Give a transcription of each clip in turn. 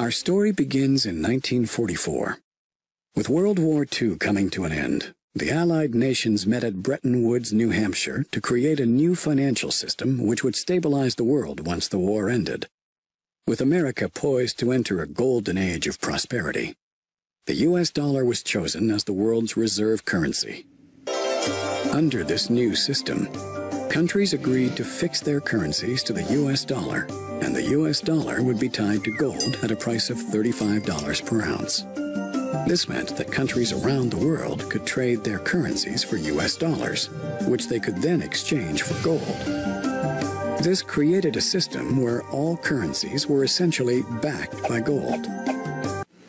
Our story begins in 1944. With World War II coming to an end, the Allied nations met at Bretton Woods, New Hampshire, to create a new financial system which would stabilize the world once the war ended. With America poised to enter a golden age of prosperity, the U.S. dollar was chosen as the world's reserve currency. Under this new system, countries agreed to fix their currencies to the U.S. dollar, and the U.S. dollar would be tied to gold at a price of $35 per ounce. This meant that countries around the world could trade their currencies for U.S. dollars, which they could then exchange for gold. This created a system where all currencies were essentially backed by gold.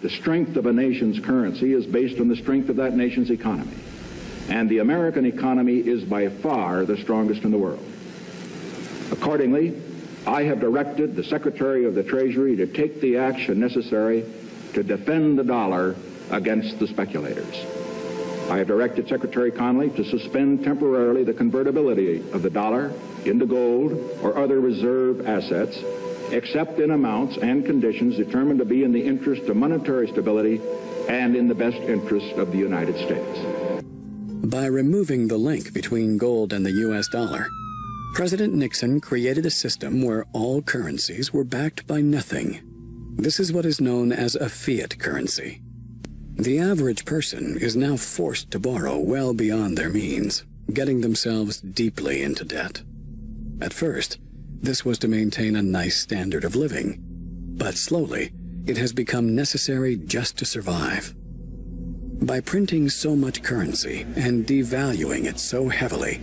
The strength of a nation's currency is based on the strength of that nation's economy. And the American economy is by far the strongest in the world. Accordingly, I have directed the Secretary of the Treasury to take the action necessary to defend the dollar against the speculators. I have directed Secretary Connally to suspend temporarily the convertibility of the dollar into gold or other reserve assets, except in amounts and conditions determined to be in the interest of monetary stability and in the best interest of the United States. By removing the link between gold and the U.S. dollar, President Nixon created a system where all currencies were backed by nothing. This is what is known as a fiat currency. The average person is now forced to borrow well beyond their means, getting themselves deeply into debt. At first, this was to maintain a nice standard of living, but slowly, it has become necessary just to survive. By printing so much currency and devaluing it so heavily,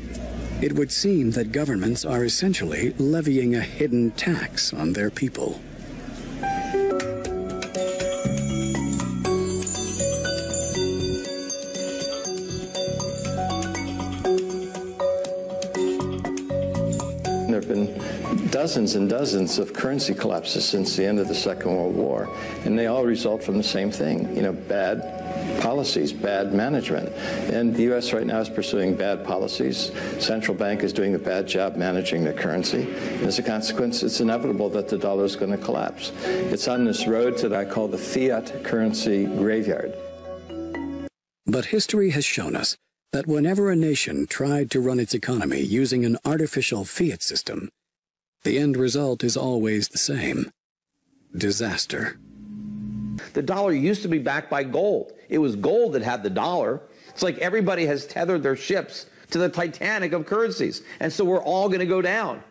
it would seem that governments are essentially levying a hidden tax on their people. There have been dozens and dozens of currency collapses since the end of the Second World War, and they all result from the same thing, bad policies, bad management. And the U.S. right now is pursuing bad policies. Central bank is doing a bad job managing the currency. And as a consequence, it's inevitable that the dollar is going to collapse. It's on this road that I call the fiat currency graveyard. But history has shown us that whenever a nation tried to run its economy using an artificial fiat system, the end result is always the same: disaster. The dollar used to be backed by gold. It was gold that had the dollar. It's like everybody has tethered their ships to the Titanic of currencies, and so we're all going to go down.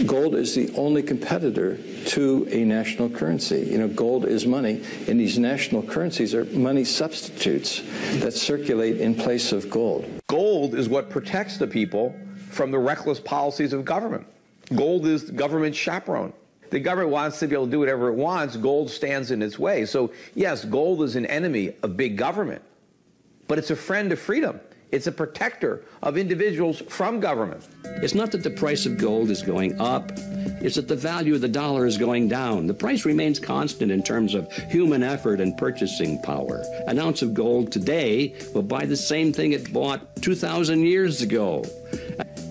Gold is the only competitor to a national currency. Gold is money, and these national currencies are money substitutes that circulate in place of gold. Gold is what protects the people from the reckless policies of government. Gold is the government's chaperone. The government wants to be able to do whatever it wants. Gold stands in its way. So, yes, gold is an enemy of big government, but it's a friend of freedom. It's a protector of individuals from government. It's not that the price of gold is going up. It's that the value of the dollar is going down. The price remains constant in terms of human effort and purchasing power. An ounce of gold today will buy the same thing it bought 2,000 years ago.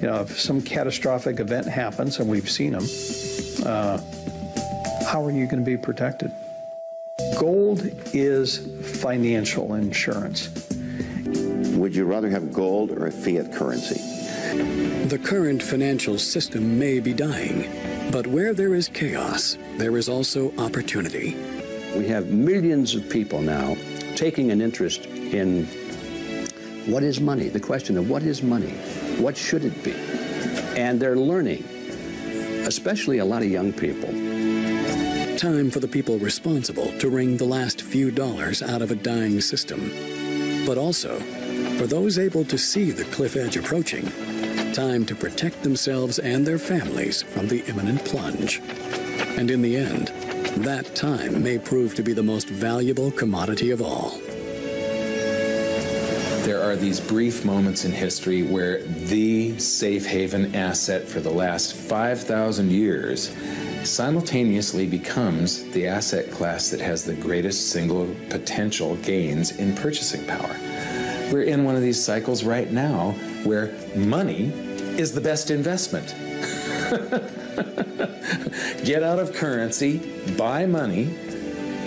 If some catastrophic event happens, and we've seen them, how are you going to be protected? Gold is financial insurance. Would you rather have gold or a fiat currency? The current financial system may be dying, but where there is chaos, there is also opportunity. We have millions of people now taking an interest in what is money, the question of what is money, what should it be? And they're learning, especially a lot of young people. Time for the people responsible to wring the last few dollars out of a dying system, but also for those able to see the cliff edge approaching, time to protect themselves and their families from the imminent plunge. And in the end, that time may prove to be the most valuable commodity of all. There are these brief moments in history where the safe haven asset for the last 5,000 years simultaneously becomes the asset class that has the greatest single potential gains in purchasing power. We're in one of these cycles right now where money is the best investment. Get out of currency, buy money,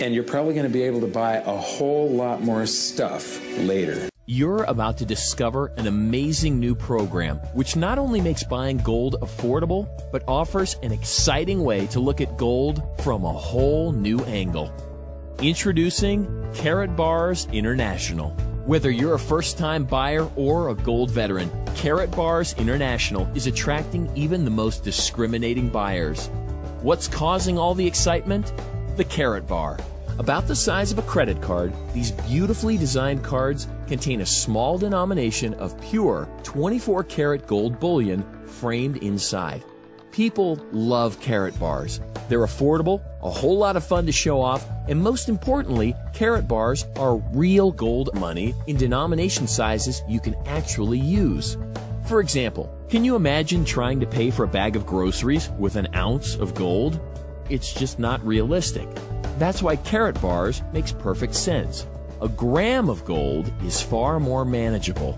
And you're probably going to be able to buy a whole lot more stuff later. You're about to discover an amazing new program which not only makes buying gold affordable, but offers an exciting way to look at gold from a whole new angle. Introducing KaratBars International. Whether you're a first-time buyer or a gold veteran, KaratBars International is attracting even the most discriminating buyers. What's causing all the excitement? The Karat Bar. About the size of a credit card, these beautifully designed cards contain a small denomination of pure 24-karat gold bullion framed inside. People love Karat Bars. They're affordable, a whole lot of fun to show off, and most importantly, Karat Bars are real gold money in denomination sizes you can actually use. For example, can you imagine trying to pay for a bag of groceries with an ounce of gold? It's just not realistic. That's why Karat Bars makes perfect sense. A gram of gold is far more manageable.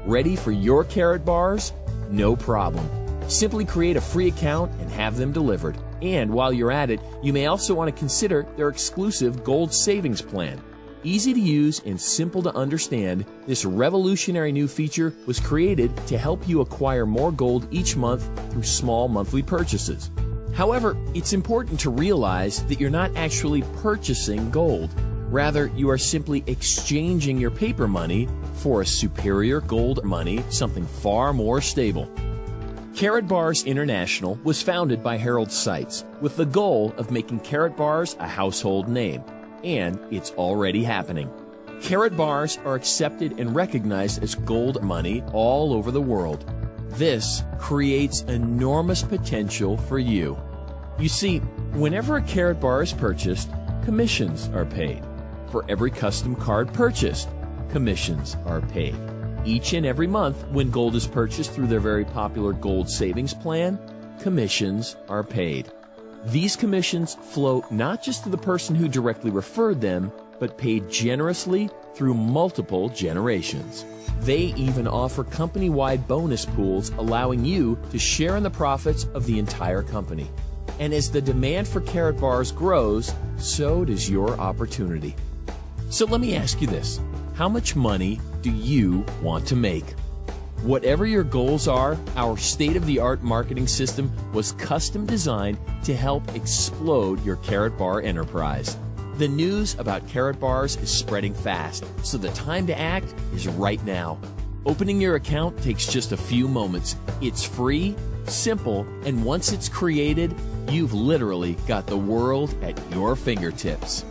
Ready for your Karat Bars? No problem. Simply create a free account and have them delivered. And while you're at it, you may also want to consider their exclusive gold savings plan. Easy to use and simple to understand, this revolutionary new feature was created to help you acquire more gold each month through small monthly purchases. However, it's important to realize that you're not actually purchasing gold. Rather, you are simply exchanging your paper money for a superior gold money, something far more stable. KaratBars International was founded by Harold Seitz with the goal of making Karat Bars a household name, and it's already happening. Karat Bars are accepted and recognized as gold money all over the world. This creates enormous potential for you. You see, whenever a Karat Bar is purchased, commissions are paid. For every custom card purchased, commissions are paid. Each and every month, when gold is purchased through their very popular gold savings plan, commissions are paid. These commissions flow not just to the person who directly referred them, but paid generously through multiple generations. They even offer company-wide bonus pools, allowing you to share in the profits of the entire company. And as the demand for Karat Bars grows, so does your opportunity. So let me ask you this. How much money do you want to make? Whatever your goals are, our state-of-the-art marketing system was custom designed to help explode your Karat Bar enterprise. The news about Karat Bars is spreading fast, so the time to act is right now. Opening your account takes just a few moments. It's free, simple, and once it's created, you've literally got the world at your fingertips.